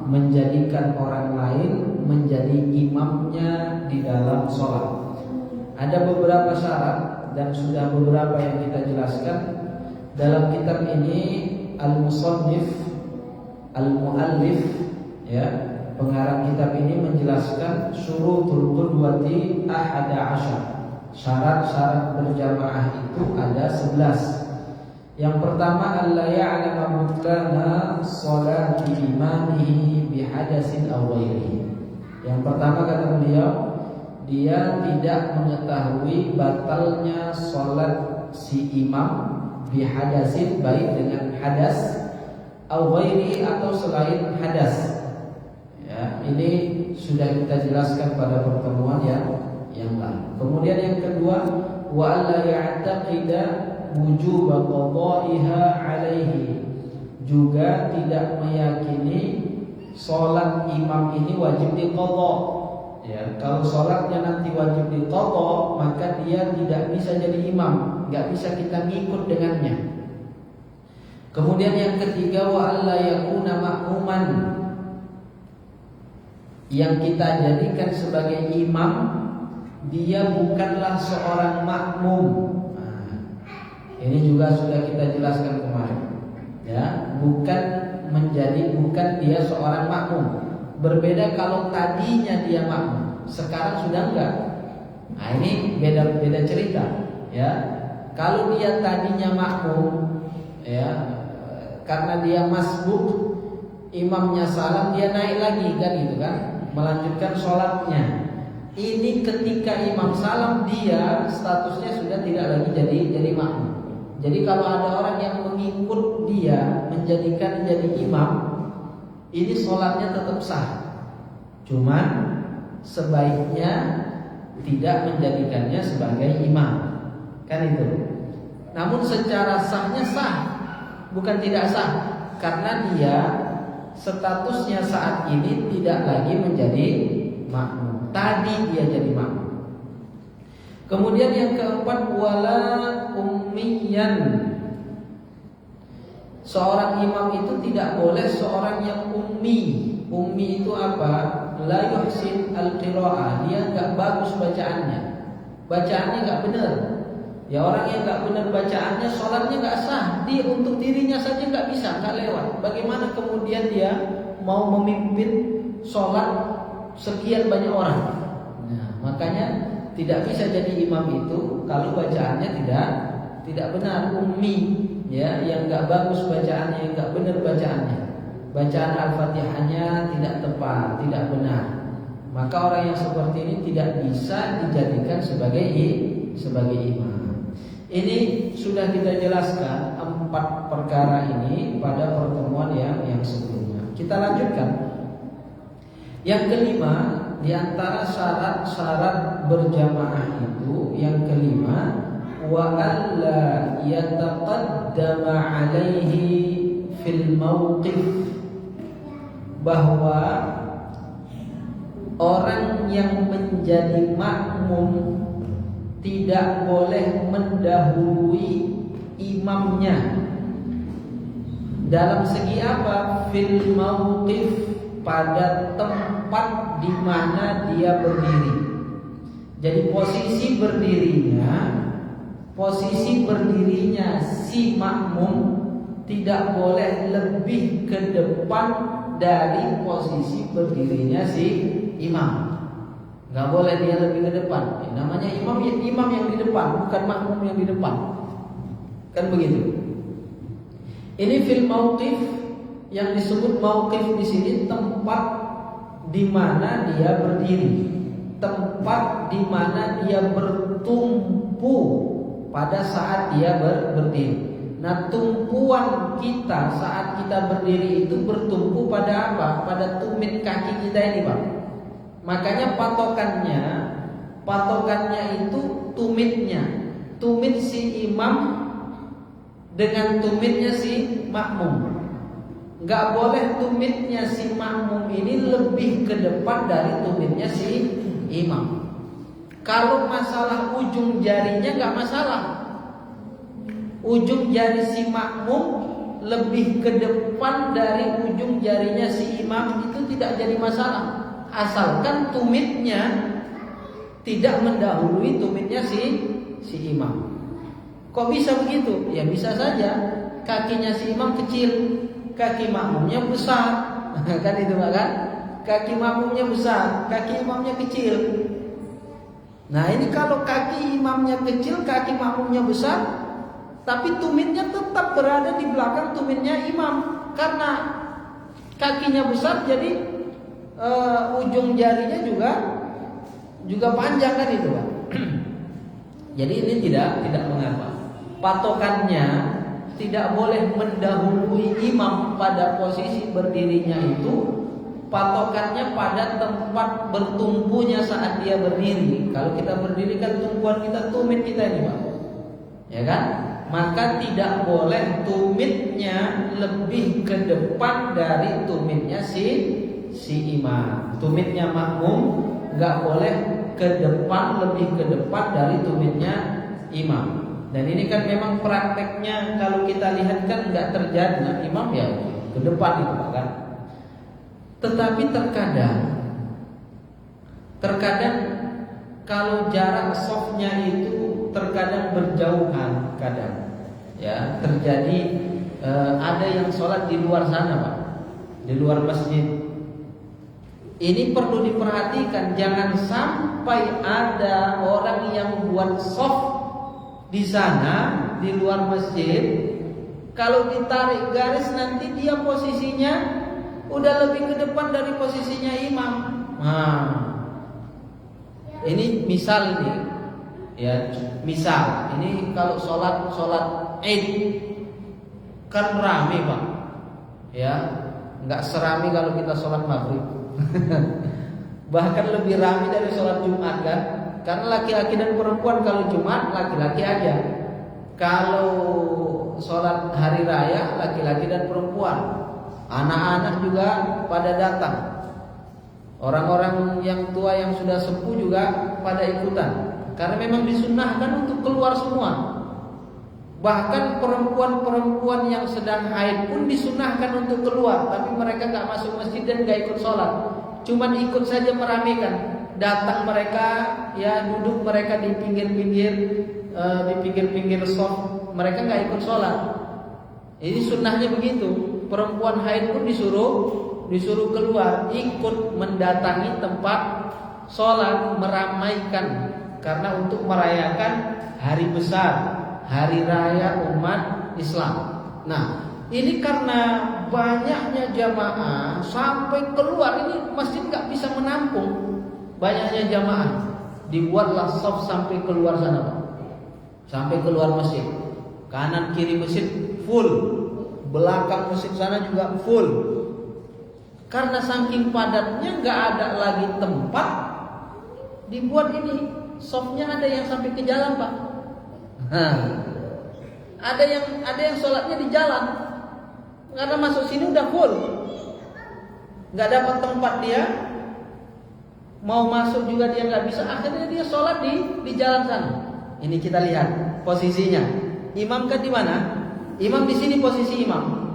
menjadikan orang lain menjadi imamnya di dalam sholat. Ada beberapa syarat dan sudah beberapa yang kita jelaskan dalam kitab ini. Al-Musannif, Al-Muallif, ya, pengarang kitab ini menjelaskan syurutul qudwati ahada asyar. Syarat-syarat berjamaah itu ada 11. Yang pertama, alla ya'lama butlana sholati imamihi bihadasin aw ghairihi. Yang pertama kata beliau, dia tidak mengetahui batalnya sholat si imam bihadasin, baik dengan hadas aw ghairi atau selain hadas. Ya, ini sudah kita jelaskan pada pertemuan yang lalu. Kemudian yang kedua, wa alla ya'taqida wujub qada'iha alaihi, juga tidak meyakini sholat imam ini wajib diqadha. Ya, kalau sholatnya nanti wajib diqadha, maka dia tidak bisa jadi imam, nggak bisa kita ngikut dengannya. Kemudian yang ketiga, wa alla yakuna ma'muman, yang kita jadikan sebagai imam dia bukanlah seorang makmum. Nah, ini juga sudah kita jelaskan kemarin. Ya, bukan dia seorang makmum. Berbeda kalau tadinya dia makmum, sekarang sudah enggak. Nah, ini beda cerita, ya. Kalau dia tadinya makmum, ya, karena dia masbuk, imamnya salam, dia naik lagi kan, gitu kan, melanjutkan sholatnya. Ini ketika imam salam, dia statusnya sudah tidak lagi jadi makmum. Jadi kalau ada orang yang mengikut dia, menjadikan jadi imam, ini sholatnya tetap sah. Cuman sebaiknya tidak menjadikannya sebagai imam, kan itu. Namun secara sahnya sah, bukan tidak sah, karena dia statusnya saat ini tidak lagi menjadi makmum. Tadi dia jadi makmum. Kemudian yang keempat, wala ummiyan. Seorang imam itu tidak boleh seorang yang ummi. Ummi itu apa? La yuhsin al-qira'ah, dia enggak bagus bacaannya. Bacaannya enggak benar. Ya, orang yang enggak benar bacaannya, sholatnya enggak sah. Dia untuk dirinya saja enggak bisa, enggak lewat. Bagaimana kemudian dia mau memimpin sholat sekian banyak orang? Nah, makanya tidak bisa jadi imam itu kalau bacaannya tidak benar. Ummi, ya, yang enggak bagus bacaannya, yang enggak benar bacaannya. Bacaan Al-Fatihahnya tidak tepat, tidak benar. Maka orang yang seperti ini tidak bisa dijadikan sebagai imam. Ini sudah kita jelaskan 4 perkara ini pada pertemuan yang sebelumnya. Kita lanjutkan. Yang kelima, di antara syarat-syarat berjamaah itu, yang kelima, wa alla yataqaddama alaihi fil mauqif, bahwa orang yang menjadi makmum tidak boleh mendahului imamnya. Dalam segi apa? Fil mauqif, pada tempat di mana dia berdiri. Jadi posisi berdirinya si makmum tidak boleh lebih ke depan dari posisi berdirinya si imam. Gak boleh dia lebih ke depan. Namanya imam yang di depan, bukan makmum yang di depan. Kan begitu. Ini fil mauqif, yang disebut mauqif di sini tempat di mana dia berdiri, tempat di mana dia bertumpu pada saat dia berdiri. Nah, tumpuan kita saat kita berdiri itu bertumpu pada apa? Pada tumit kaki kita ini, Pak. Makanya patokannya itu tumitnya. Tumit si imam dengan tumitnya si makmum. Enggak boleh tumitnya si makmum ini lebih ke depan dari tumitnya si imam. Kalau masalah ujung jarinya enggak masalah. Ujung jari si makmum lebih ke depan dari ujung jarinya si imam, imam itu tidak jadi masalah, asalkan tumitnya tidak mendahului tumitnya si imam. Kok bisa begitu? Ya bisa saja. Kakinya si imam kecil, kaki makmumnya besar. Kan itu kan? Kaki makmumnya besar, kaki imamnya kecil. Nah ini kalau kaki imamnya kecil, kaki makmumnya besar, tapi tumitnya tetap berada di belakang tumitnya imam. Karena kakinya besar, jadi ujung jarinya juga panjang kan itu Pak. Jadi ini tidak mengapa. Patokannya tidak boleh mendahului imam pada posisi berdirinya itu. Patokannya pada tempat bertumpunya saat dia berdiri. Kalau kita berdiri kan tumpuan kita, tumit kita ini Pak, ya kan? Maka tidak boleh tumitnya lebih ke depan dari tumitnya si imam. Tumitnya makmum nggak boleh ke depan, lebih ke depan dari tumitnya imam. Dan ini kan memang prakteknya kalau kita lihat kan nggak terjadi. Nah, imam ya ke depan itu kan. Tetapi terkadang kalau jarak softnya itu terkadang berjauhan, kadang ya terjadi ada yang sholat di luar sana Pak, di luar masjid. Ini perlu diperhatikan, jangan sampai ada orang yang buat soft di sana di luar masjid. Kalau ditarik garis nanti dia posisinya udah lebih ke depan dari posisinya imam. Nah, ini misal nih, ya misal ini kalau sholat Id kan rame Pak, ya nggak serami kalau kita sholat maghrib. Bahkan lebih ramai dari sholat Jumat kan. Karena laki-laki dan perempuan, kalau Jumat laki-laki aja, kalau sholat hari raya laki-laki dan perempuan, anak-anak juga pada datang, orang-orang yang tua yang sudah sepuh juga pada ikutan. Karena memang disunnahkan untuk keluar semua. Bahkan perempuan-perempuan yang sedang haid pun disunnahkan untuk keluar, tapi mereka nggak masuk masjid dan nggak ikut sholat, cuman ikut saja meramaikan. Datang mereka, ya duduk mereka di pinggir-pinggir shaf, mereka nggak ikut sholat. Ini sunnahnya begitu. Perempuan haid pun disuruh keluar, ikut mendatangi tempat sholat, meramaikan, karena untuk merayakan hari besar, hari raya umat Islam. Nah, ini karena banyaknya jamaah sampai keluar, ini masjid nggak bisa menampung banyaknya jamaah. Dibuatlah shaf sampai keluar sana Pak, sampai keluar masjid. Kanan kiri masjid full, belakang masjid sana juga full. Karena saking padatnya nggak ada lagi tempat, dibuat ini shafnya ada yang sampai ke jalan Pak. Ada yang sholatnya di jalan, karena masuk sini udah full, nggak dapat tempat dia, mau masuk juga dia nggak bisa. Akhirnya dia sholat di jalan sana. Ini kita lihat posisinya. Imam kan di mana? Imam di sini posisi imam.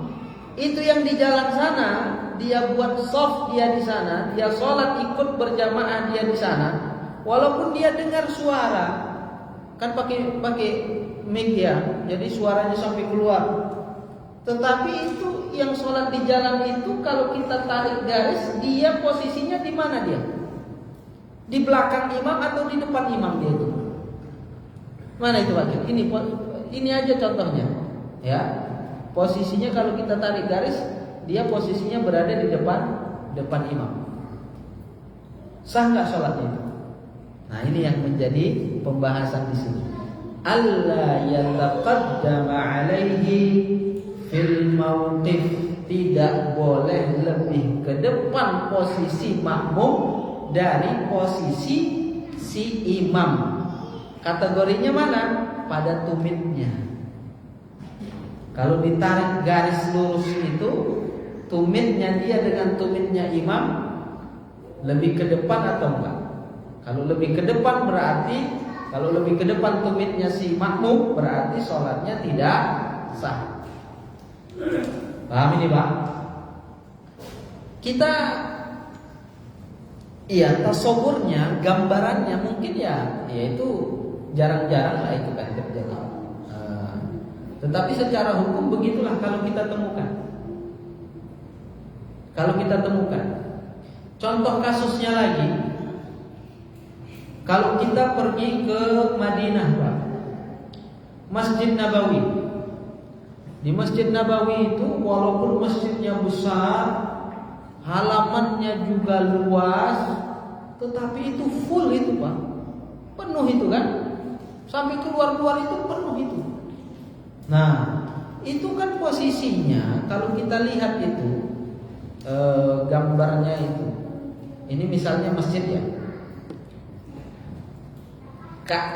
Itu yang di jalan sana, dia buat shaf dia di sana, dia sholat ikut berjamaah dia di sana. Walaupun dia dengar suara, kan pakai mic ya, jadi suaranya sampai keluar. Tetapi itu yang sholat di jalan itu, kalau kita tarik garis, dia posisinya di mana dia? Di belakang imam atau di depan imam dia itu? Mana itu wakil? Ini aja contohnya, ya. Posisinya kalau kita tarik garis, dia posisinya berada di depan imam. Sah nggak sholatnya itu? Nah ini yang menjadi pembahasan di sini. Alla yataqaddama alaihi fil mauqif, tidak boleh lebih ke depan posisi makmum dari posisi si imam. Kategorinya mana? Pada tumitnya. Kalau ditarik garis lurus itu, tumitnya dia dengan tumitnya imam lebih ke depan atau enggak? Kalau lebih ke depan berarti, kalau lebih ke depan tumitnya si makmum, berarti sholatnya tidak sah. Paham ini Pak? kita tasawurnya, gambarannya mungkin ya itu jarang-jarang lah itu kan terjadi. Tetapi secara hukum begitulah kalau kita temukan. Contoh kasusnya lagi, kalau kita pergi ke Madinah, Pak, Masjid Nabawi. Di Masjid Nabawi itu walaupun masjidnya besar, halamannya juga luas, tetapi itu full itu, Pak. Penuh itu kan? Sampai keluar-luar itu penuh itu. Nah, itu kan posisinya kalau kita lihat itu gambarnya itu. Ini misalnya masjid ya. Kak,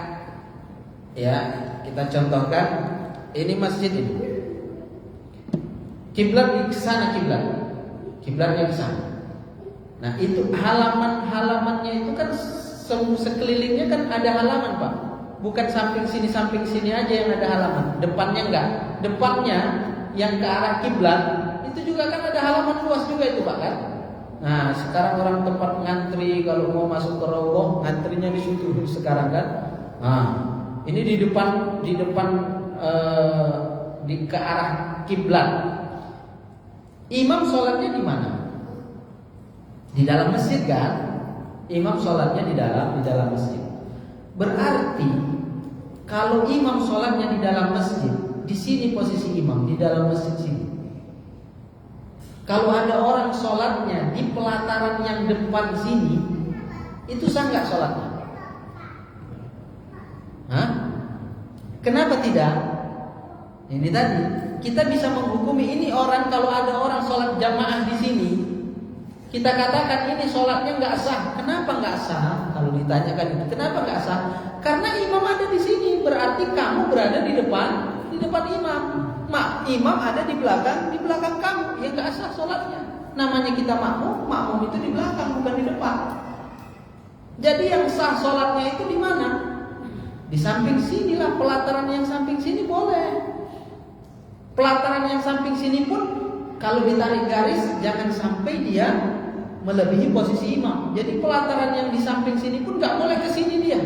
ya, kita contohkan ini masjid ini. Kiblat di sana kiblatnya ke sana. Nah, itu halamannya itu kan sekelilingnya kan ada halaman, Pak. Bukan samping sini aja yang ada halaman. Depannya enggak. Depannya yang ke arah kiblat itu juga kan ada halaman luas juga itu, Pak kan? Nah, sekarang orang tempat ngantri kalau mau masuk ke raudhah, ngantrinya di situ sekarang kan. Nah, ini di depan ke arah kiblat. Imam sholatnya di mana? Di dalam masjid kan? Imam sholatnya di dalam masjid. Berarti kalau imam sholatnya di dalam masjid, di sini posisi imam di dalam masjid sini. Kalau ada orang sholatnya di pelataran yang depan sini, itu sah nggak sholatnya? Hah? Kenapa tidak? Ini tadi kita bisa menghukumi ini orang kalau ada orang sholat jamaah di sini, kita katakan ini sholatnya nggak sah. Kenapa nggak sah? Kalau ditanyakan kenapa nggak sah? Karena imam ada di sini, berarti kamu berada di depan imam. Imam ada di belakang kamu, ya nggak sah sholatnya. Namanya kita makmum itu di belakang bukan di depan. Jadi yang sah sholatnya itu di mana? Di samping sinilah, pelataran yang samping sini boleh. Pelataran yang samping sini pun kalau ditarik garis jangan sampai dia melebihi posisi imam. Jadi pelataran yang di samping sini pun nggak boleh ke sini dia,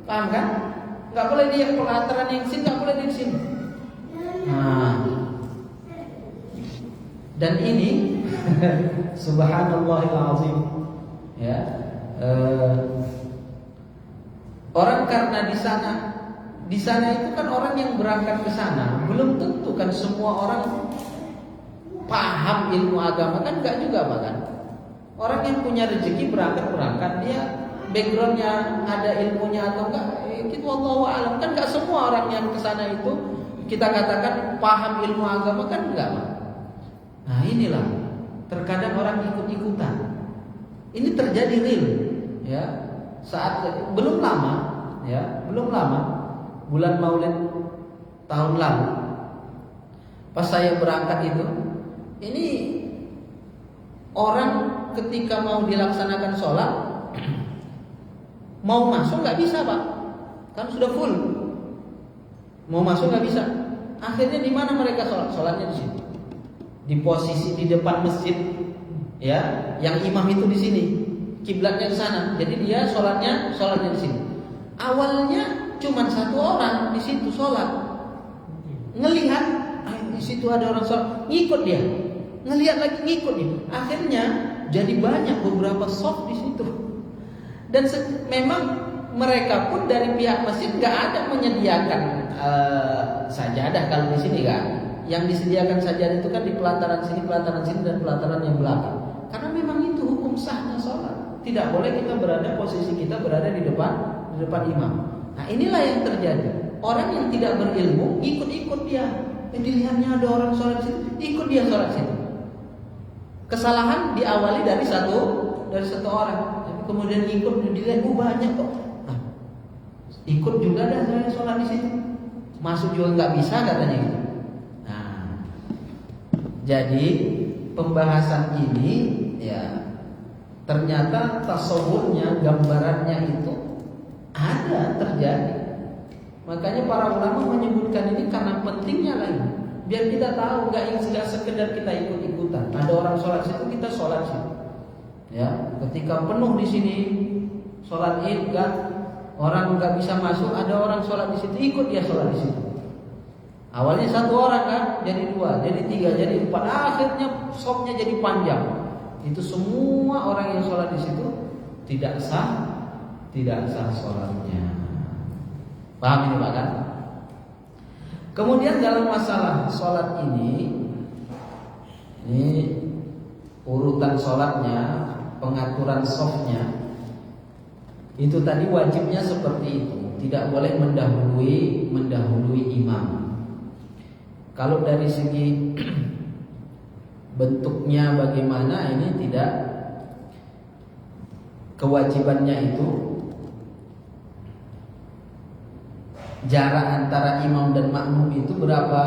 paham kan? Nggak boleh dia pelataran yang sini nggak boleh di sini. Nah, dan ini subhanallahil azim ya. Orang karena di sana itu kan orang yang berangkat ke sana belum tentu kan semua orang paham ilmu agama kan enggak juga bahkan. Orang yang punya rezeki berangkat dia backgroundnya ada ilmunya atau enggak itu wallahu alam kan enggak semua orang yang ke sana itu kita katakan paham ilmu agama kan enggak. Nah, inilah terkadang orang ikut-ikutan. Ini terjadi real ya. Saat belum lama bulan Maulid tahun lalu pas saya berangkat itu, ini orang ketika mau dilaksanakan sholat mau masuk nggak bisa, Pak, kan sudah full. Mau masuk nggak bisa. Akhirnya di mana mereka sholatnya di sini, di posisi di depan masjid ya, yang imam itu di sini, kiblatnya ke sana. Jadi dia sholatnya di sini. Awalnya cuma satu orang di situ sholat, ngelihat di situ ada orang sholat, ngikut dia, ngelihat lagi ngikut dia. Akhirnya jadi banyak beberapa soft di situ. Dan memang mereka pun dari pihak masjid nggak ada menyediakan sajadah kalau di sini kan. Yang disediakan sajadah itu kan di pelataran sini dan pelataran yang belakang. Karena memang itu hukum sahnya sholat. Tidak boleh kita posisi kita berada di depan imam. Nah, inilah yang terjadi. Orang yang tidak berilmu ikut-ikut dia. Dilihatnya ada orang sholat situ, ikut dia sholat situ. Kesalahan diawali dari satu orang. Tapi kemudian ikut dilihat banyak kok. Nah, ikut juga dah saya sholat di situ. Masuk juga nggak bisa katanya gitu. Nah, jadi pembahasan ini ya ternyata tasawurnya, gambarannya itu ada terjadi. Makanya para ulama menyebutkan ini karena pentingnya lagi. Biar kita tahu, nggak sekedar kita ikut-ikut ikut-ikutan. Ada orang sholat situ, kita sholat situ. Ya, ketika penuh di sini sholat Id kan, orang nggak bisa masuk, ada orang sholat di situ, ikut dia sholat di situ. Awalnya satu orang kan, jadi dua, jadi tiga, jadi empat, akhirnya sopnya jadi panjang. Itu semua orang yang sholat di situ tidak sah sholatnya. Paham ini Pak kan? Kemudian dalam masalah sholat ini urutan sholatnya, pengaturan sofnya, itu tadi wajibnya seperti itu, tidak boleh mendahului imam. Kalau dari segi bentuknya bagaimana, ini tidak, kewajibannya itu jarak antara imam dan makmum itu berapa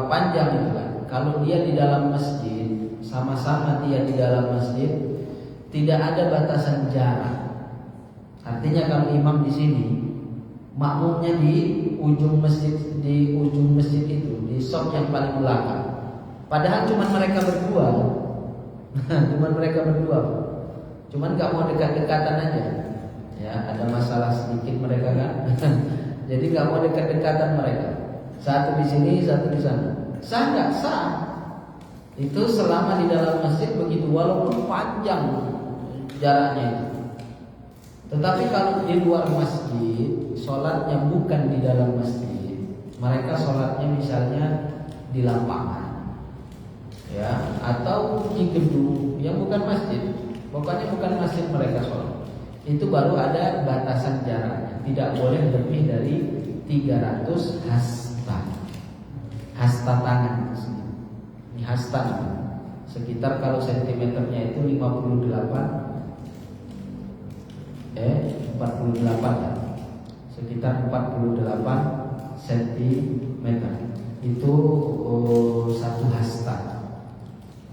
panjang itu kan. Kalau dia di dalam masjid, sama-sama dia di dalam masjid, tidak ada batasan jarak. Artinya kalau imam di sini, makmumnya di ujung masjid itu, di shop yang paling belakang. Padahal cuma mereka berdua, cuman nggak mau dekat-dekatan aja. Ya, ada masalah sedikit mereka kan, jadi nggak mau dekat-dekatan mereka. Satu di sini, satu di sana. Sah nggak? Sah. Itu selama di dalam masjid begitu, walaupun panjang jaraknya itu. Tetapi kalau di luar masjid, sholatnya bukan di dalam masjid, mereka sholatnya misalnya di lapangan, ya, atau di gedung yang bukan masjid, pokoknya bukan masjid mereka sholat. Itu baru ada batasan jaraknya, tidak boleh lebih dari 300 hasta. Hasta tangan. Ini hasta, sekitar kalau sentimeternya itu 48 ya. Sekitar 48 cm. Itu satu hasta.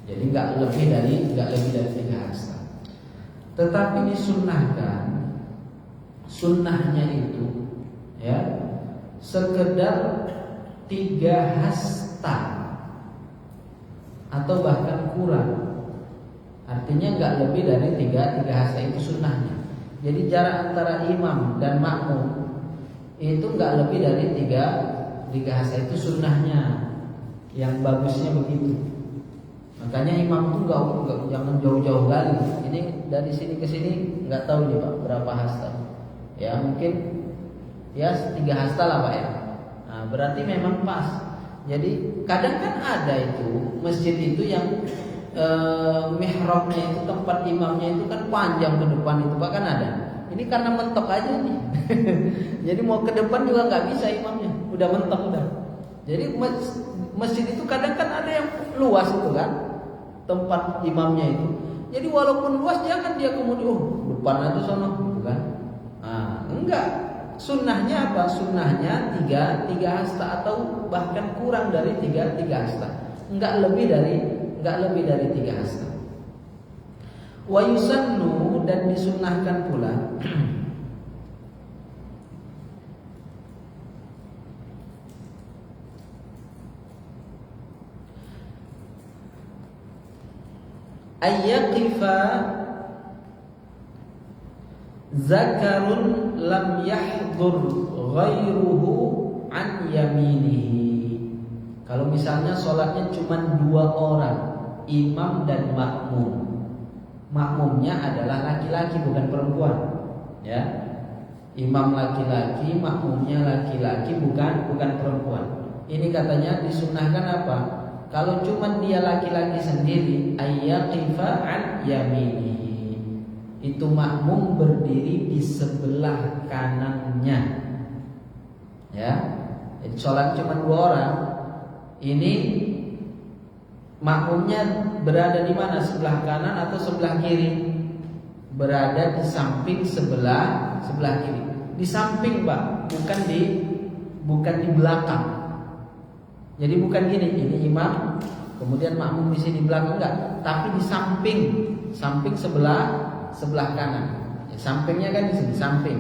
Jadi nggak lebih dari 3 hasta. Tetapi disunnahkan, sunnahnya itu ya sekedar 3 hasta atau bahkan kurang. Artinya nggak lebih dari 3 hasta, itu sunnahnya. Jadi jarak antara imam dan makmum itu nggak lebih dari 3 hasta, itu sunnahnya. Yang bagusnya begitu. Makanya imam itu jangan jauh-jauh kali. Ini dari sini ke sini nggak tahu nih Pak berapa hasta. Ya mungkin ya 3 hasta lah Pak ya. Nah, berarti memang pas. Jadi kadang kan ada itu masjid itu yang mihrabnya itu, tempat imamnya itu kan panjang ke depan itu Pak, kan ada. Ini karena mentok aja nih. Jadi mau ke depan juga nggak bisa imamnya, udah mentok udah. Jadi masjid itu kadang kan ada yang luas itu kan, tempat imamnya itu. Jadi walaupun luas jangan dia kemudian depan aja sono gitu kan. Nah, enggak. Sunnahnya apa? Sunnahnya 3 hasta atau bahkan kurang dari 3 hasta. Enggak lebih dari 3 hasta. Wa yusannu, dan disunnahkan pula ayyaqifa zakarun lam yahdur ghairuhu an yaminihi. Kalau misalnya sholatnya cuma 2 orang, imam dan makmum. Makmumnya adalah laki-laki bukan perempuan, ya. Imam laki-laki, makmumnya laki-laki bukan perempuan. Ini katanya disunnahkan apa? Kalau cuma dia laki-laki sendiri, ayyaqifa an yaminihi. Itu makmum berdiri di sebelah kanannya. Ya. Jadi sholat cuma 2 orang. Ini makmumnya berada di mana? Sebelah kanan atau sebelah kiri? Berada di samping sebelah kiri. Di samping Pak, bukan di belakang. Jadi bukan gini, ini imam, kemudian makmum di sini belakang, enggak, tapi di samping sebelah kanan. Ya, sampingnya kan di sini, samping.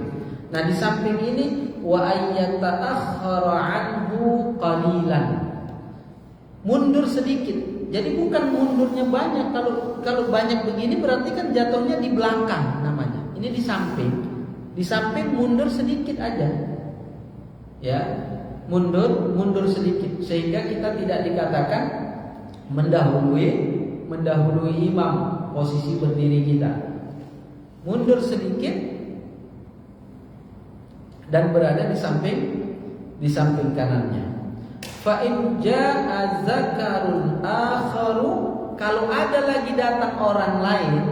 Nah, di samping ini wa ayyata'akhkhara anhu qalilan. Mundur sedikit Jadi bukan mundurnya banyak. Kalau banyak begini berarti kan jatuhnya di belakang namanya. Ini di samping. Di samping mundur sedikit aja. Ya, mundur sedikit sehingga kita tidak dikatakan mendahului imam posisi berdiri kita. Mundur sedikit dan berada di samping kanannya. Fa in jaa zakarun akharu, kalau ada lagi datang orang lain,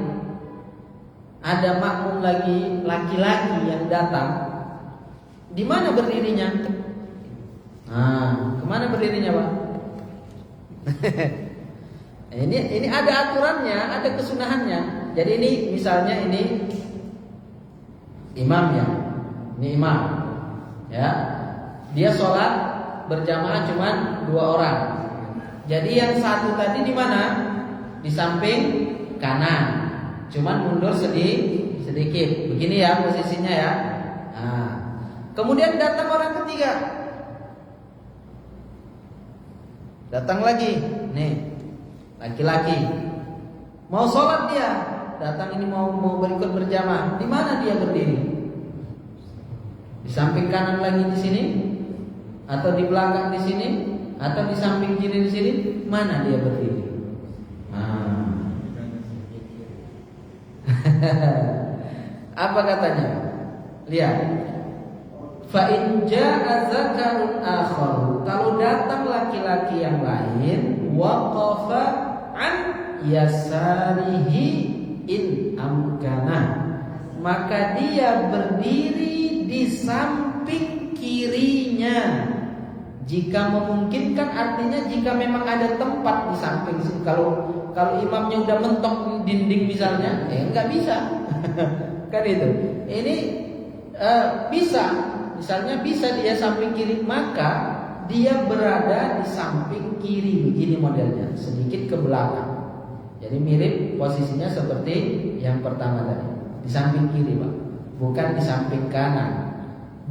ada makmum lagi laki-laki yang datang, di mana berdirinya? Nah, kemana berdirinya, Pak? Ini ada aturannya, ada kesunahannya. Jadi ini misalnya ini imam ya, ini imam, ya, dia sholat berjamaah cuma 2 orang. Jadi yang satu tadi di mana? Di samping kanan, cuman mundur sedikit. Begini ya posisinya ya. Nah, kemudian datang orang ketiga, datang lagi, nih laki-laki, mau sholat dia, datang ini mau berikut berjamaah. Di mana dia berdiri? Di samping kanan lagi di sini, atau di belakang di sini, atau di samping kiri di sini? Mana dia berdiri? Apa katanya? Lihat. Fa in jaa zakarun akhar, kalau datang laki-laki yang lain, waqafa an yasarihi in amkana, maka dia berdiri di samping kirinya jika memungkinkan. Artinya jika memang ada tempat di samping sini. Kalau imamnya udah mentok dinding misalnya, nggak bisa. Kan itu. Ini bisa. Misalnya bisa dia samping kiri, maka dia berada di samping kiri, begini modelnya, sedikit ke belakang. Jadi mirip posisinya seperti yang pertama tadi, di samping kiri, Pak. Bukan di samping kanan,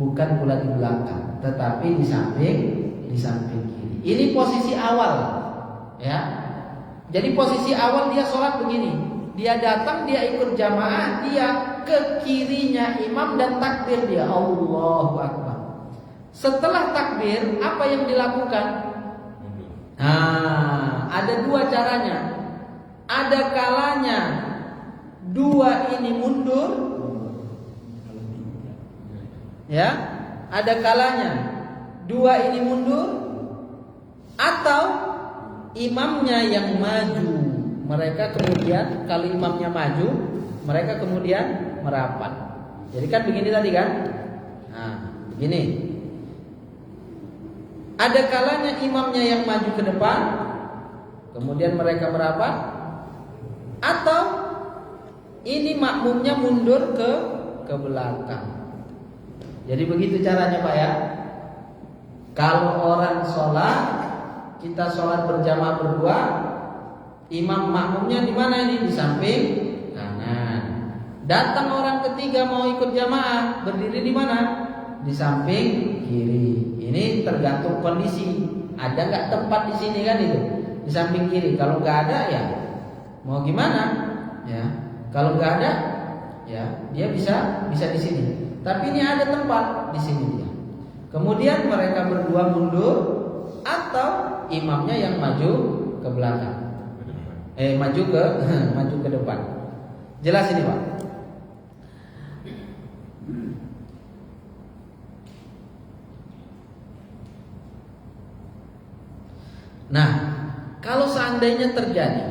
bukan pula di belakang, tetapi di samping kiri. Ini posisi awal, ya. Jadi posisi awal dia sholat begini. Dia datang, dia ikut jamaah, dia ke kirinya imam dan takbir dia, Allahu Akbar. Setelah takbir, apa yang dilakukan? Nah, ada 2 caranya. Ada kalanya 2 ini mundur, ya. Ada kalanya 2 ini mundur, atau imamnya yang maju. Mereka kemudian, kalau imamnya maju, mereka kemudian merapat. Jadi kan begini tadi kan? Nah, begini. Ada kalanya imamnya yang maju ke depan, kemudian mereka merapat, atau ini makmumnya mundur ke belakang. Jadi begitu caranya, Pak ya. Kalau orang sholat, kita sholat berjamaah berdua, imam makmumnya di mana ini? Di samping kanan. Datang orang ketiga mau ikut jamaah, berdiri di mana? Di samping kiri. Ini tergantung kondisi. Ada nggak tempat di sini kan itu? Di samping kiri. Kalau nggak ada ya mau gimana? Ya. Kalau nggak ada ya dia bisa di sini. Tapi ini ada tempat di sini dia. Kemudian mereka berdua mundur atau imamnya yang maju ke belakang. Maju ke depan. Jelas ini, Pak? Nah, kalau seandainya terjadi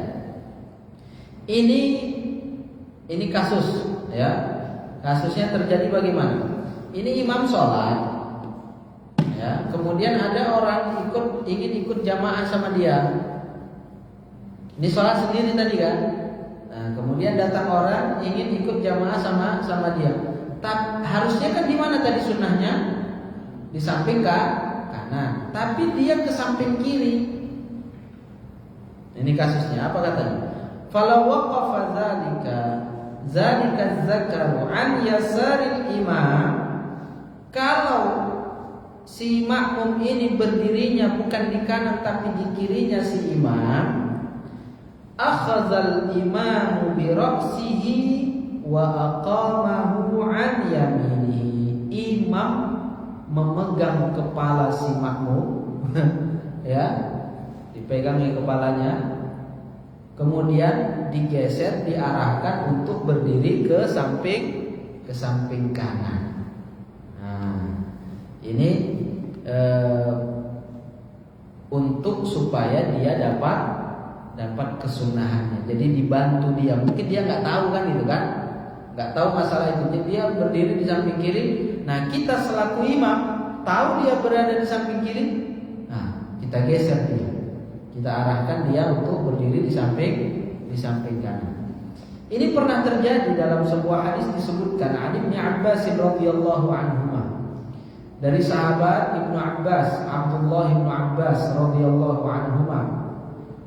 ini kasus, ya. Kasusnya terjadi bagaimana? Ini imam sholat, ya. Kemudian ada orang ingin ikut jamaah sama dia. Ini sholat sendiri tadi kan. Nah, kemudian datang orang ingin ikut jamaah sama dia. Harusnya kan di mana tadi sunnahnya? Di samping kanan. Tapi dia ke samping kiri. Ini kasusnya apa katanya? Fala waqafa zalika zakaru an yasaril imam. Kalau si makmum ini berdirinya bukan di kanan tapi di kirinya si imam, akhadzal imamu bi ra'sihi wa aqamahu an yaminihi. Imam memegang kepala si makmum ya, dipegangnya kepalanya, kemudian digeser, diarahkan untuk berdiri ke samping kanan. Nah, ini untuk supaya dia dapat kesunahannya. Jadi dibantu dia. Mungkin dia nggak tahu kan itu kan, nggak tahu masalah itu. Jadi dia berdiri di samping kiri. Nah, kita selaku imam tahu dia berada di samping kiri. Nah, kita geser dia. Kita arahkan dia untuk berdiri di samping kanan. Ini pernah terjadi dalam sebuah hadis disebutkan Ali bin Abbas radhiyallahu anhuma. Dari sahabat Ibnu Abbas, Abdullah Ibnu Abbas radhiyallahu anhuma,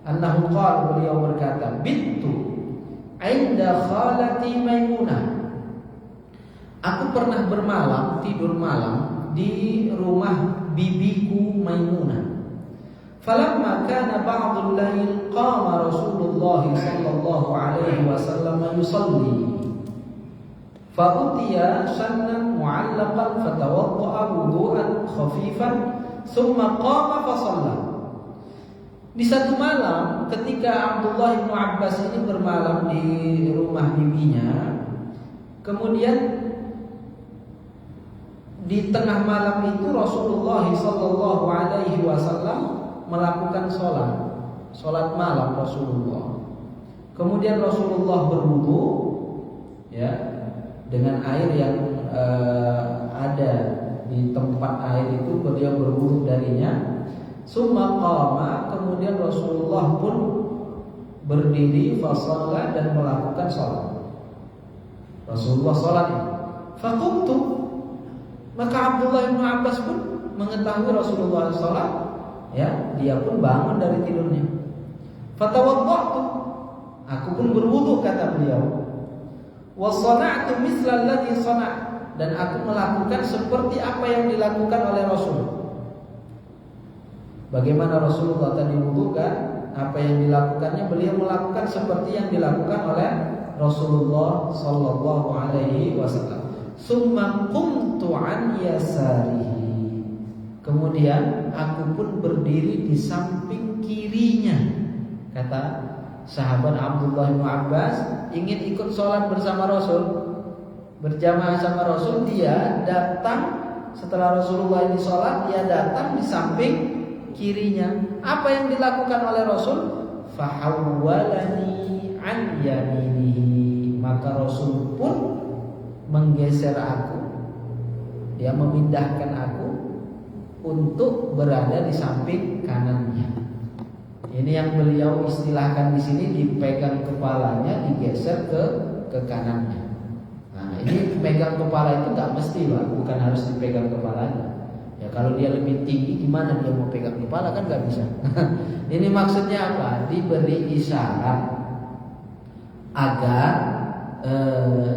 annahu qala, beliau berkata, "Bittu 'inda khalati Maimunah." Aku pernah bermalam, tidur malam di rumah bibiku Maimunah. Falamma kana ba'dul lail qama Rasulullah sallallahu alaihi wasallam yusalli. Fa'utiya sannan mu'allaqan fatawadda'a wudu'an khafifan thumma qama fa shalla. Di satu malam ketika Abdullah bin Abbas ini bermalam di rumah bibinya, kemudian di tengah malam itu Rasulullah sallallahu alaihi wasallam melakukan salat malam Rasulullah. Kemudian Rasulullah berwudu ya, dengan air yang ada di tempat air itu, beliau berwudu darinya. Summa qama, kemudian Rasulullah pun berdiri fasalla dan melakukan salat. Rasulullah salat. Faqumtu, maka Abdullah bin Abbas pun mengetahui Rasulullah salat, ya, dia pun bangun dari tidurnya. Fatawaddatu, aku pun berwudu kata beliau. Wa sana'tu mithla alladhi sana', dan aku melakukan seperti apa yang dilakukan oleh Rasul. Bagaimana Rasulullah tadi wudukan, apa yang dilakukannya, beliau melakukan seperti yang dilakukan oleh Rasulullah sallallahu alaihi wasallam. Summa qumtu an yasarihi, kemudian aku pun berdiri di samping kirinya. Kata sahabat Abdullah bin Abbas, ingin ikut sholat bersama Rasul, berjamaah sama Rasul. Dia datang setelah Rasulullah ini sholat, dia datang di samping kirinya. Apa yang dilakukan oleh Rasul? Fahawwalani an yaminihi, maka Rasul pun menggeser aku, dia memindahkan aku untuk berada di samping kanannya. Ini yang beliau istilahkan di sini, dipegang kepalanya, digeser ke kanannya. Nah, ini pegang kepala itu nggak mesti, Pak, bukan harus dipegang kepalanya. Ya, kalau dia lebih tinggi, gimana dia mau pegang kepala, kan nggak bisa. Ini maksudnya apa? Diberi isyarat agar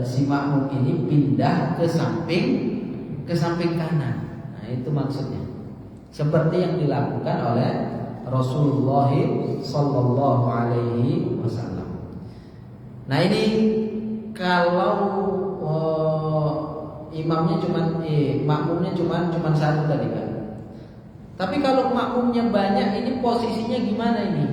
si makmum ini pindah ke samping kanan. Nah, itu maksudnya. Seperti yang dilakukan oleh Rasulullah sallallahu alaihi wasallam. Nah, ini kalau makmumnya cuma satu tadi kan. Tapi kalau makmumnya banyak, ini posisinya gimana ini?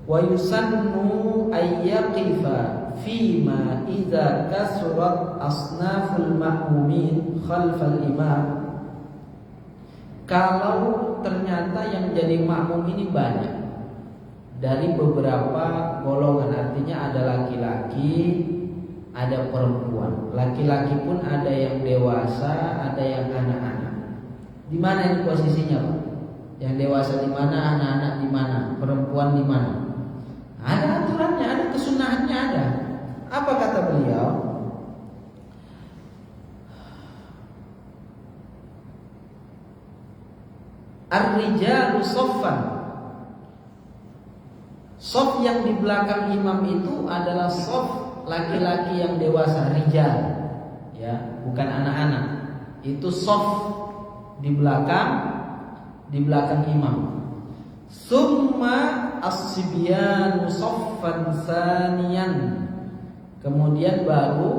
Wa yusannu ayyaqifa fima idza kasurat asnaful ma'mumin khalfal imam. Kalau ternyata yang jadi makmum ini banyak dari beberapa golongan, artinya ada laki-laki, ada perempuan. Laki-laki pun ada yang dewasa, ada yang anak-anak. Di mana ini posisinya, Pak? Yang dewasa di mana, anak-anak di mana, perempuan di mana? Ada aturannya, ada kesunahannya, ada. Apa kata beliau? Ar-rijalu saffan. Shaf yang di belakang imam itu adalah shaf laki-laki yang dewasa, rijal, ya, bukan anak-anak. Itu shaf di belakang imam. Summa as-sibyanu saffan saniyan. Kemudian baru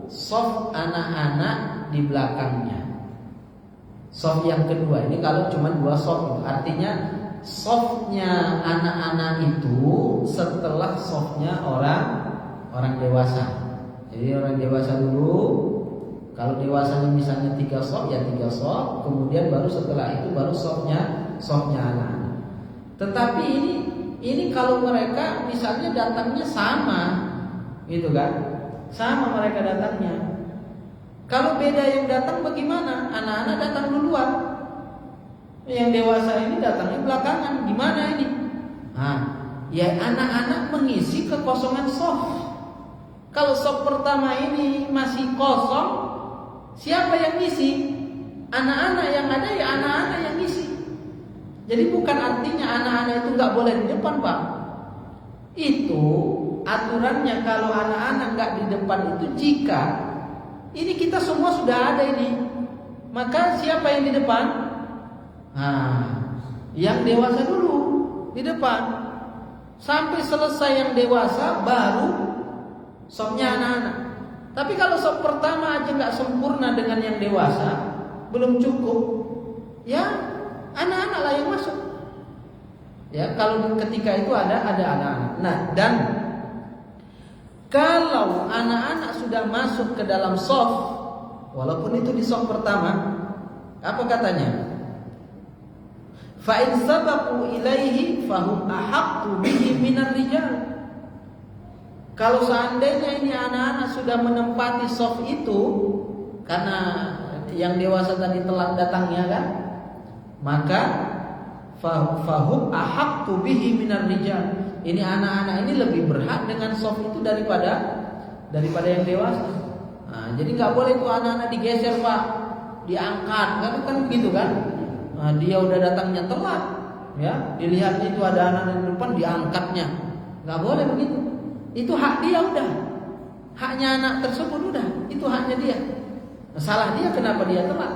shaf anak-anak di belakangnya. Shaf yang kedua ini kalau cuma 2 shaf itu artinya shafnya anak-anak itu setelah shafnya orang dewasa. Jadi orang dewasa dulu, kalau dewasanya misalnya 3 shaf ya 3 shaf, kemudian baru setelah itu baru shafnya anak-anak. Tetapi ini kalau mereka misalnya datangnya sama, gitu kan? Sama mereka datangnya. Kalau beda yang datang bagaimana? Anak-anak datang duluan. Yang dewasa ini datangnya belakangan. Gimana ini? Nah, ya anak-anak mengisi kekosongan shaf. Kalau shaf pertama ini masih kosong, siapa yang ngisi? Anak-anak yang ada ya anak-anak yang ngisi. Jadi bukan artinya anak-anak itu nggak boleh di depan, Pak. Itu aturannya kalau anak-anak nggak di depan itu jika ini kita semua sudah ada ini, maka siapa yang di depan? Nah, yang dewasa dulu di depan. Sampai selesai yang dewasa baru shafnya anak-anak. Tapi kalau shaf pertama aja nggak sempurna dengan yang dewasa, belum cukup, ya anak-anak lah yang masuk. Ya, kalau ketika itu ada anak-anak. Nah, dan kalau anak-anak sudah masuk ke dalam shaf, walaupun itu di shaf pertama, apa katanya? Fa in sabaqu ilaihi fahum ahaqqu bihi minar rijal. Kalau seandainya ini anak-anak sudah menempati shaf itu, karena yang dewasa tadi telat datangnya kan, maka fahum ahaqqu bihi minar rijal. Ini anak-anak ini lebih berhak dengan shaf itu daripada yang dewasa. Nah, jadi nggak boleh tuh anak-anak digeser, Pak, diangkat, kan begitu kan? Nah, dia udah datangnya telat, ya, dilihat itu ada anak di depan diangkatnya, nggak boleh begitu. Itu hak dia udah, haknya anak tersebut udah, itu haknya dia. Salah dia kenapa dia telat?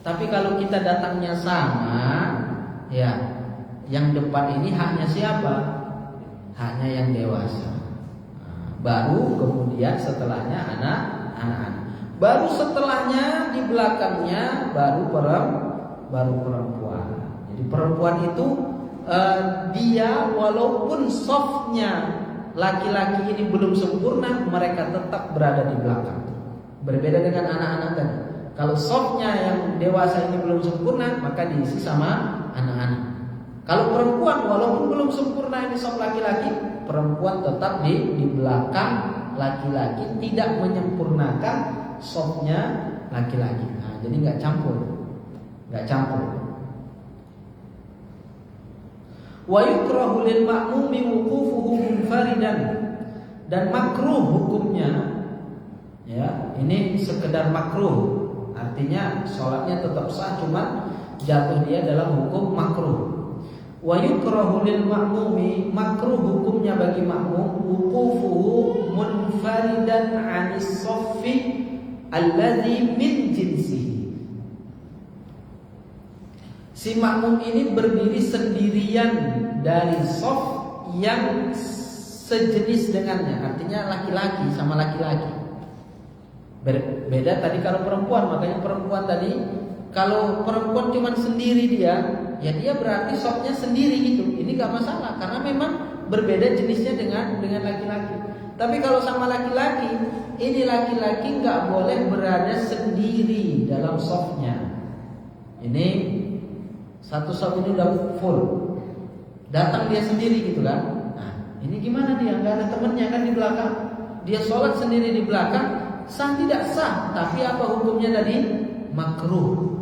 Tapi kalau kita datangnya sama, ya, yang depan ini haknya siapa? Haknya yang dewasa. Nah, baru kemudian setelahnya anak-anak. Baru setelahnya di belakangnya baru perempuan. Jadi perempuan itu dia walaupun shafnya laki-laki ini belum sempurna, mereka tetap berada di belakang. Berbeda dengan anak-anak tadi. Kalau shafnya yang dewasa ini belum sempurna, maka diisi sama anak-anak. Kalau perempuan walaupun belum sempurna ini shaf laki-laki, perempuan tetap di belakang laki-laki, tidak menyempurnakan shafnya laki-laki. Nah, jadi nggak campur. Wa yukrahu lil ma'mumi wuqufuhu munfaridan, dan makruh hukumnya, ya, ini sekedar makruh, artinya sholatnya tetap sah, cuma jatuh dia dalam hukum makruh. Wa yukrahu lil ma'mumi, makruh hukumnya bagi makmum, wuqufuhu munfaridan 'anis shaffi alladzi min jinsihi. Si makmum ini berdiri sendirian dari shaf yang sejenis dengannya, artinya laki-laki sama laki-laki. Beda tadi kalau perempuan, makanya perempuan tadi, kalau perempuan cuma sendiri dia, ya dia berarti shafnya sendiri gitu. Ini gak masalah karena memang berbeda jenisnya dengan laki-laki. Tapi kalau sama laki-laki, ini laki-laki gak boleh berada sendiri dalam shafnya. Ini satu shaf ini udah full, datang dia sendiri gitu kan. Nah, ini gimana dia? Gak ada temennya kan di belakang. Dia sholat sendiri di belakang. Sah tidak sah, tapi apa hukumnya tadi? Makruh,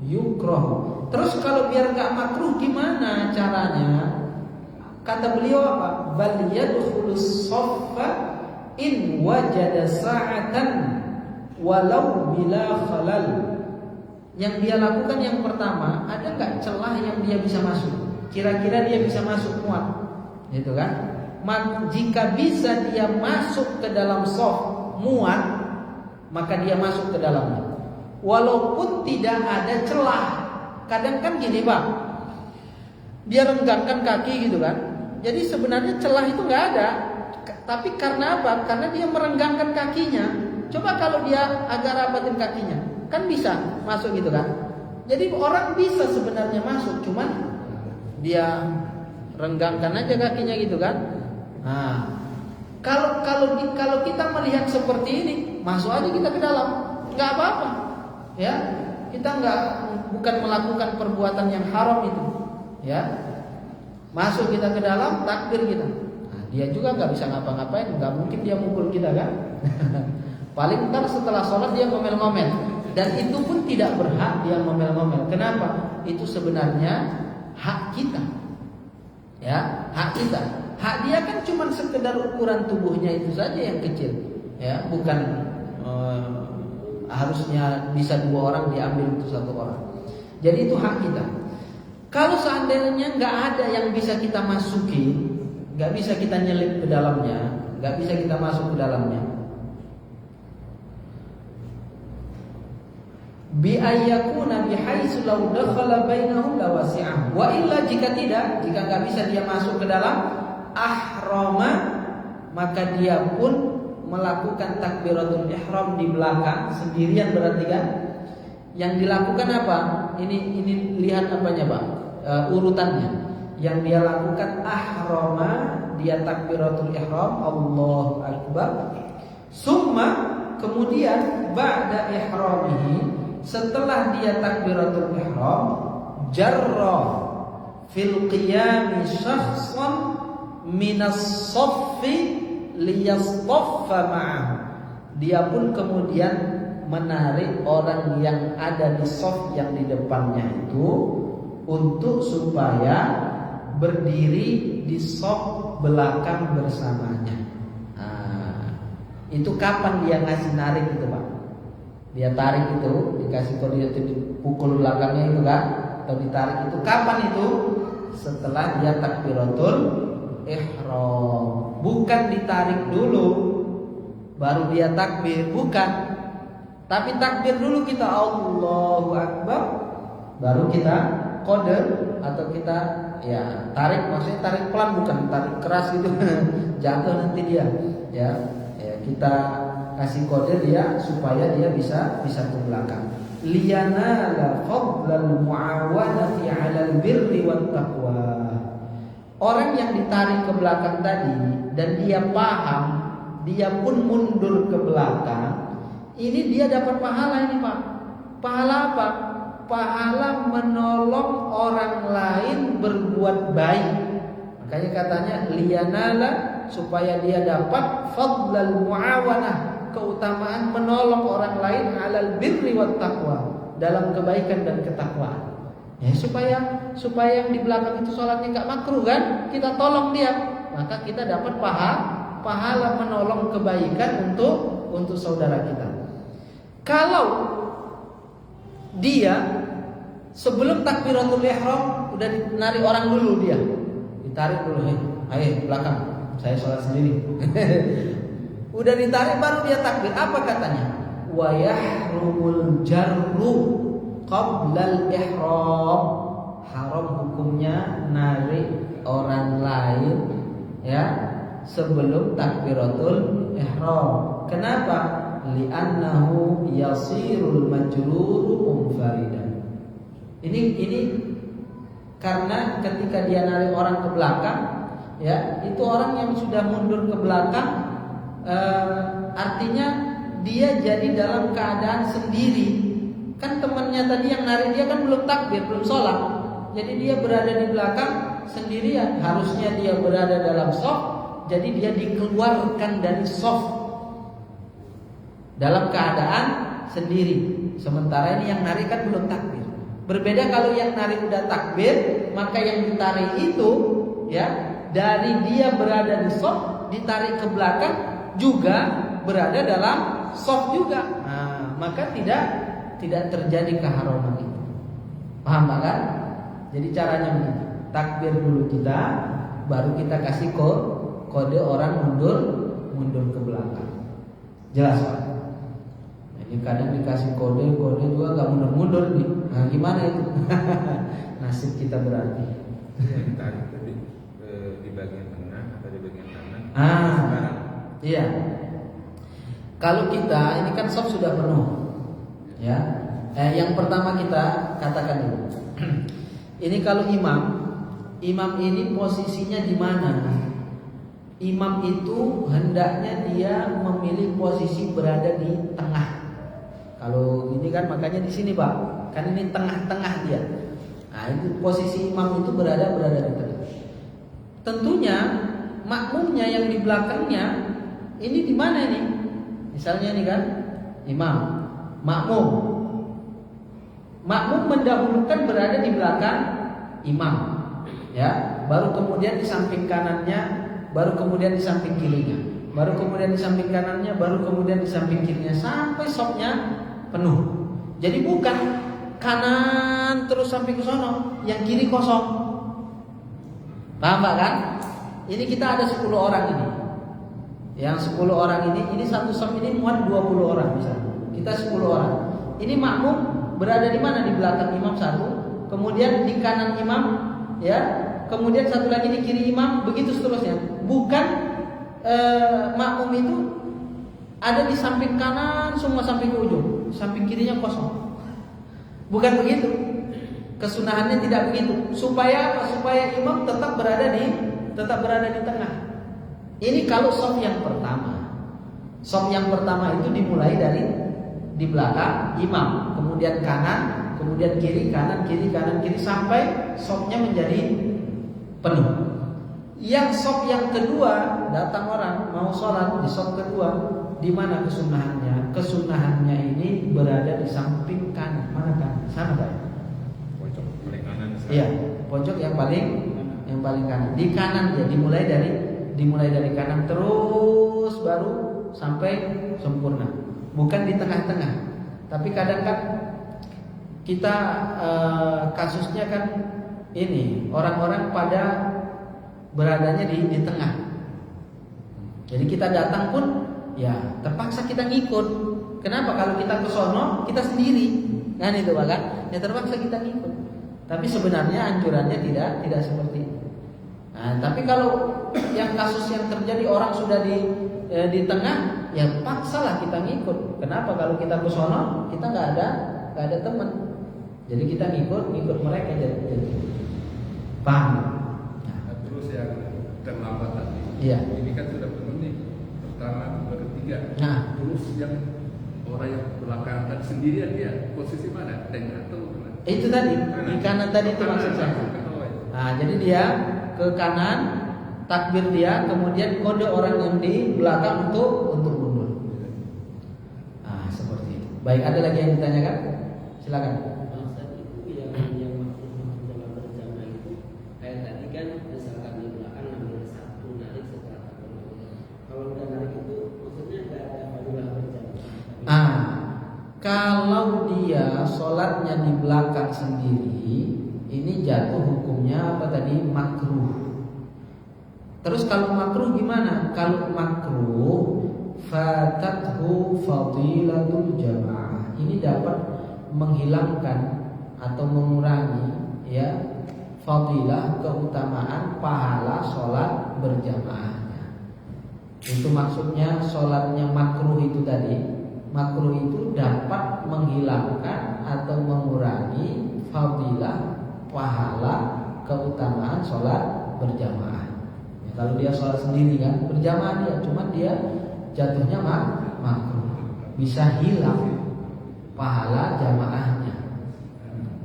yukroh. Terus kalau biar gak makruh gimana caranya? Kata beliau apa? Bal yadkhulus shaffa in wajada sa'atan walau bila khalal. Yang dia lakukan yang pertama, ada gak celah yang dia bisa masuk? Kira-kira dia bisa masuk muat, gitu kan? Jika bisa dia masuk ke dalam shaf muat, maka dia masuk ke dalamnya. Walaupun tidak ada celah. Kadang kan gini Pak, dia renggangkan kaki gitu kan, Jadi sebenarnya celah itu nggak ada. Tapi karena apa? Karena dia merenggangkan kakinya. Coba kalau dia agak rapatin kakinya, kan bisa masuk gitu kan? Jadi orang bisa sebenarnya masuk, cuman dia renggangkan aja kakinya gitu kan? Nah, kalau kita melihat seperti ini, masuk aja kita ke dalam, nggak apa-apa, ya. Kita bukan melakukan perbuatan yang haram itu, ya. Masuk kita ke dalam, takbir kita. Nah, dia juga nggak bisa ngapa-ngapain, nggak mungkin dia mukul kita kan? Paling ntar setelah sholat dia ngomel-ngomel, dan itu pun tidak berhak dia ngomel-ngomel. Kenapa? Itu sebenarnya hak kita, ya, hak kita. Hak dia kan cuma sekedar ukuran tubuhnya itu saja yang kecil, ya, bukan harusnya bisa 2 orang diambil untuk 1 orang. Jadi itu hak kita. Kalau seandainya nggak ada yang bisa kita masuki, nggak bisa kita nyelip ke dalamnya, nggak bisa kita masuk ke dalamnya, bi ayyakuna bihaitsu law dakhala bainahum lawasi'ah. Wa illa, jika tidak, jika nggak bisa dia masuk ke dalam, ahrama, maka dia pun melakukan takbiratul ihram di belakang sendirian, berarti kan? Yang dilakukan apa? Ini lihat apanya, Pak? Urutannya. Yang dia lakukan ahrama, dia takbiratul ihram, Allahu akbar. Summa, kemudian ba'da ihramihi, setelah dia takbiratul ihram, jarra fil qiyami syakhsan minas saffi liyastaffa ma'ahu. Dia pun kemudian menarik orang yang ada di shaf yang di depannya itu untuk supaya berdiri di shaf belakang bersamanya. Nah, itu kapan dia ngasih narik itu, Pak? Dia tarik itu, dikasih kode itu, dipukul belakangnya itu kan, atau ditarik itu kapan itu? Setelah dia takbiratul ihram. Bukan ditarik dulu baru dia takbir, bukan. Tapi takbir dulu kita Allahu akbar, baru kita kode atau kita ya tarik, maksudnya tarik pelan, bukan tarik keras gitu. Jatuh nanti dia. Ya, kita kasih kode dia supaya dia bisa ke belakang. Liyanala fadlal muawanati 'alal birri wat taqwa. Orang yang ditarik ke belakang tadi dan dia paham, dia pun mundur ke belakang, ini dia dapat pahala ini, Pak. Pahala apa? Pahala menolong orang lain berbuat baik. Makanya katanya liyanala, supaya dia dapat fadlal muawanah, keutamaan menolong orang lain alal birri wat taqwa, dalam kebaikan dan ketakwaan. Ya, supaya yang di belakang itu sholatnya nggak makruh kan, kita tolong dia, maka kita dapat pahala menolong kebaikan untuk saudara kita. Kalau dia sebelum takbiratul ihram udah narik orang dulu, dia ditarik dulu, ayo belakang, saya sholat sendiri. Udah ditarik baru dia takbir, apa katanya? Wa yahrumul jarru qablal ihram. Haram hukumnya narik orang lain ya sebelum takbiratul ihram. Kenapa? Li'annahu yasirul majruru munfaridan. Ini karena ketika dia narik orang ke belakang, ya, itu orang yang sudah mundur ke belakang, artinya dia jadi dalam keadaan sendiri. Kan temannya tadi yang narik dia kan belum takbir, belum sholat. Jadi dia berada di belakang sendirian. Harusnya dia berada dalam shaf, jadi dia dikeluarkan dari shaf dalam keadaan sendiri. Sementara ini yang narik kan belum takbir. Berbeda kalau yang narik udah takbir, maka yang ditarik itu ya dari dia berada di shaf ditarik ke belakang juga berada dalam shaf juga. Nah, maka tidak terjadi keharaman itu. Paham kan? Jadi caranya begini. Takbir dulu kita, baru kita kasih kode orang mundur ke belakang. Jelas, Pak? Ini kadang dikasih kode juga nggak mundur nih. Nah, gimana itu? Nasib kita berarti. Yang ditarik tadi di di bagian tengah atau di bagian kanan? Iya. Kalau kita ini kan sop sudah penuh, ya. Yang pertama kita katakan dulu. Ini kalau imam ini posisinya di mana? Imam itu hendaknya dia memilih posisi berada di tengah. Kalau ini kan makanya di sini Pak, kan ini tengah-tengah dia. Nah itu posisi imam itu berada di tengah. Tentunya makmumnya yang di belakangnya ini di mana ini? Misalnya ini kan imam, makmum mendahulukan berada di belakang imam, ya. Baru kemudian di samping kanannya, baru kemudian di samping kirinya, baru kemudian di samping kanannya, baru kemudian di samping kirinya sampai sopnya penuh. Jadi bukan kanan terus sampai ke sono, yang kiri kosong. Paham Pak kan? Ini kita ada 10 orang ini. Yang 10 orang ini satu sop ini muat 20 orang misalnya. Kita 10 orang. Ini makmum berada di mana? Di belakang imam satu, kemudian di kanan imam, ya. Kemudian satu lagi di kiri imam, begitu seterusnya. Bukan makmum itu ada di samping kanan semua sampai ke ujung, samping kirinya kosong. Bukan begitu. Kesunahannya tidak begitu. Supaya apa? Supaya imam tetap berada di tengah. Ini kalau sop yang pertama. Sop yang pertama itu dimulai dari di belakang imam, kemudian kanan, kemudian kiri, kanan, kiri sampai sopnya menjadi penuh. Yang sop yang kedua datang orang mau sholat di sop kedua, di mana kesunahannya? Kesunahannya ini berada di samping kanan. Mana kan? Sana Pak. Pojok paling kanan. Iya, pojok yang paling kanan. Di kanan dia dimulai dari kanan terus baru sampai sempurna. Bukan di tengah-tengah. Tapi kadang kan kita kasusnya kan ini orang-orang pada beradanya di tengah. Jadi kita datang pun ya terpaksa kita ngikut. Kenapa? Kalau kita ke sono kita sendiri. Kan itu Pak kan? Ya terpaksa kita ngikut. Tapi sebenarnya anjurannya tidak seperti itu. Nah, tapi kalau yang kasus yang terjadi orang sudah di tengah, ya paksalah kita ngikut. Kenapa? Kalau kita ke sono kita nggak ada teman. Jadi kita ngikut mereka jadi. Paham? Nah, terus yang terlambat tadi. Iya. Ini kan sudah penuh nih. Pertama, kedua, ketiga. Nah, terus yang orang yang belakang tadi sendirian dia posisi mana? Tengah atau mana? itu tadi di kanan tadi itu maksud saya. Nah, jadi dia ke kanan, takbir dia, kemudian kode orang yang di belakang untuk mundur. Nah, seperti itu. Baik, ada lagi yang ditanyakan? Silakan. Ustaz, itu yang maksud dalam berjamaah itu kayak tadi kan misalkan di belakang ambil satu narik setelah takbir. Kalau udah narik itu maksudnya nggak ada fadilah berjamaah. Kalau dia sholatnya di belakang sendiri, ini jatuh hukumnya apa tadi? Makruh. Terus kalau makruh gimana? Kalau makruh fatathu fadilatul jamaah. Ini dapat menghilangkan atau mengurangi ya fadilah, keutamaan pahala sholat berjamaahnya. Itu maksudnya sholatnya makruh itu tadi. Makruh itu dapat menghilangkan atau mengurangi fadilah, pahala, keutamaan sholat berjamaah. Ya, kalau dia sholat sendiri kan berjamaah dia, cuma dia jatuhnya makruh, bisa hilang pahala jamaahnya.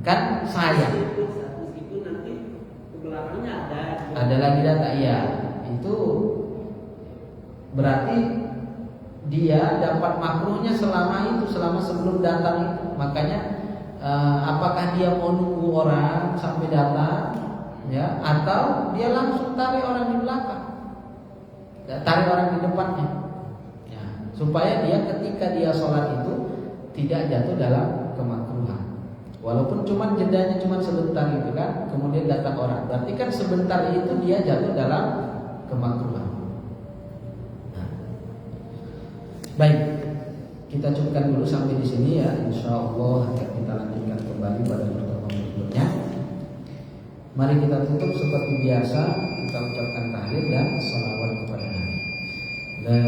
Kan sayang. Meskipun nanti ke belakangnya ada lagi data, ya itu berarti dia dapat makruhnya selama sebelum datang itu. Makanya apakah dia mau nunggu orang sampai datang, ya, atau dia langsung tarik orang di belakang, tarik orang di depannya, ya, supaya dia ketika dia sholat itu tidak jatuh dalam kemakruhan. Walaupun jedanya cuma sebentar itu kan, kemudian datang orang, berarti kan sebentar itu dia jatuh dalam kemakruhan. Baik, kita cukupkan dulu sampai di sini ya. Insyaallah akan kita lanjutkan kembali pada pertemuan berikutnya. Mari kita tutup seperti biasa kita ucapkan tahlil dan salawat kepada Nabi. La